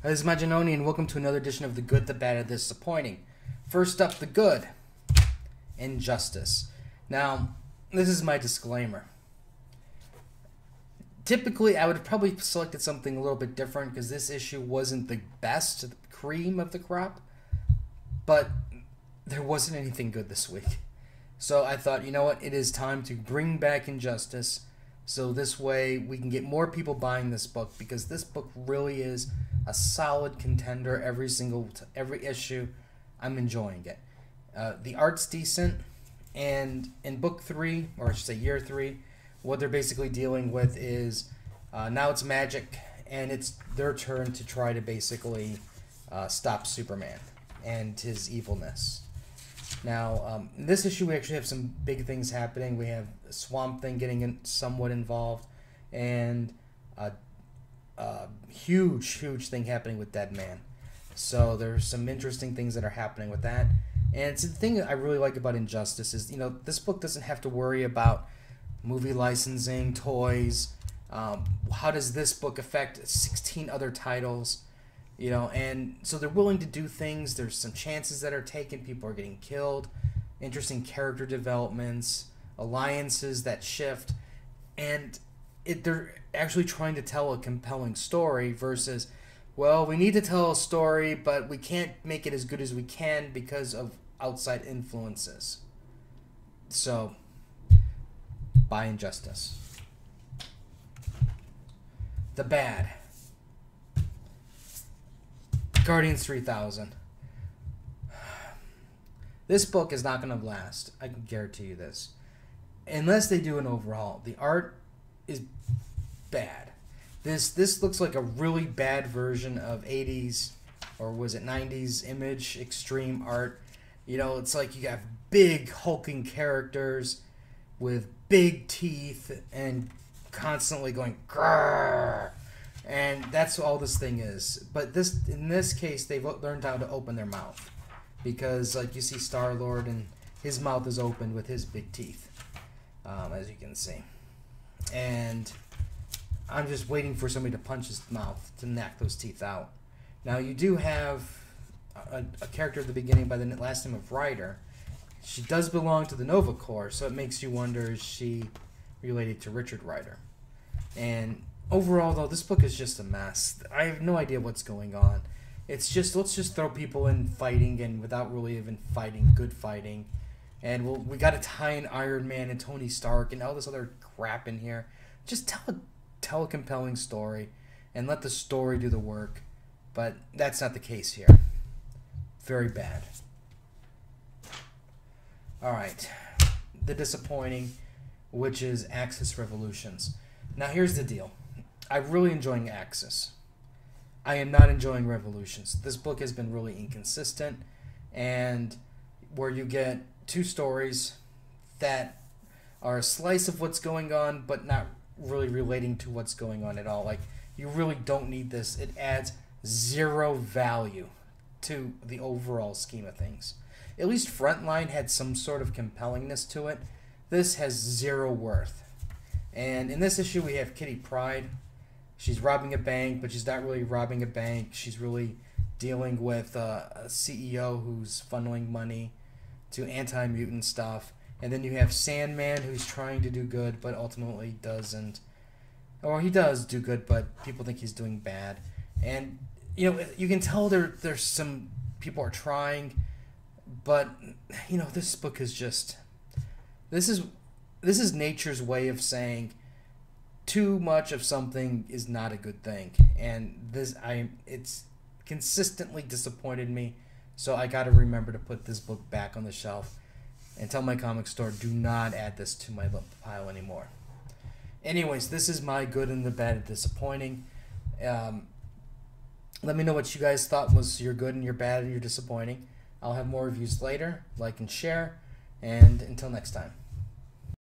This is Maginoni, and welcome to another edition of The Good, the Bad, and the Disappointing. First up, the good. Injustice. Now, this is my disclaimer. Typically, I would have probably selected something a little bit different because this issue wasn't the best, the cream of the crop, but there wasn't anything good this week. So I thought, you know what, it is time to bring back Injustice, so this way we can get more people buying this book, because this book really is a solid contender every issue. I'm enjoying it. The art's decent, and in book 3, or I should say year 3, what they're basically dealing with is now it's magic, and it's their turn to try to basically stop Superman and his evilness. Now, in this issue, we actually have some big things happening. We have Swamp Thing getting somewhat involved, and a huge thing happening with Dead Man. So there's some interesting things that are happening with that. And it's the thing that I really like about Injustice is, this book doesn't have to worry about movie licensing, toys. How does this book affect 16 other titles? And so they're willing to do things. There's some chances that are taken. People are getting killed. Interesting character developments, alliances that shift, and they're actually trying to tell a compelling story versus, well, we need to tell a story, but we can't make it as good as we can because of outside influences. So, buy Injustice. The bad. Guardians 3000. This book is not going to last. I can guarantee you this. Unless they do an overhaul. The art is bad. This looks like a really bad version of 80s, or was it 90s Image Extreme art. It's like you have big hulking characters with big teeth and constantly going grrr. And that's all this thing is. But in this case, they've learned how to open their mouth. Because, like, you see Star-Lord, and his mouth is open with his big teeth, as you can see. And I'm just waiting for somebody to punch his mouth to knock those teeth out. Now, you do have a character at the beginning by the last name of Ryder. She does belong to the Nova Corps, so it makes you wonder, is she related to Richard Ryder? And overall, though, this book is just a mess. I have no idea what's going on. It's just, let's just throw people in fighting, and without really even fighting, good fighting. And we got to tie in Iron Man and Tony Stark and all this other crap in here. Just tell a compelling story and let the story do the work. But that's not the case here. Very bad. Alright. The disappointing, which is Axis Revolutions. Now, here's the deal. I'm really enjoying Axis. I am not enjoying Revolutions. This book has been really inconsistent, and where you get two stories that are a slice of what's going on, but not really relating to what's going on at all. Like, you really don't need this. It adds zero value to the overall scheme of things. At least Frontline had some sort of compellingness to it. This has zero worth. And in this issue, we have Kitty Pryde. She's robbing a bank, but she's not really robbing a bank. She's really dealing with a CEO who's funneling money to anti-mutant stuff. And then you have Sandman, who's trying to do good, but ultimately doesn't. Or he does do good, but people think he's doing bad. And, you can tell there's some people are trying, but, this book is just... This is nature's way of saying too much of something is not a good thing, and it's consistently disappointed me. So I got to remember to put this book back on the shelf and tell my comic store, do not add this to my pile anymore. Anyways, this is my good and the bad and disappointing. Let me know what you guys thought was your good and your bad and your disappointing. I'll have more reviews later. Like and share, and until next time.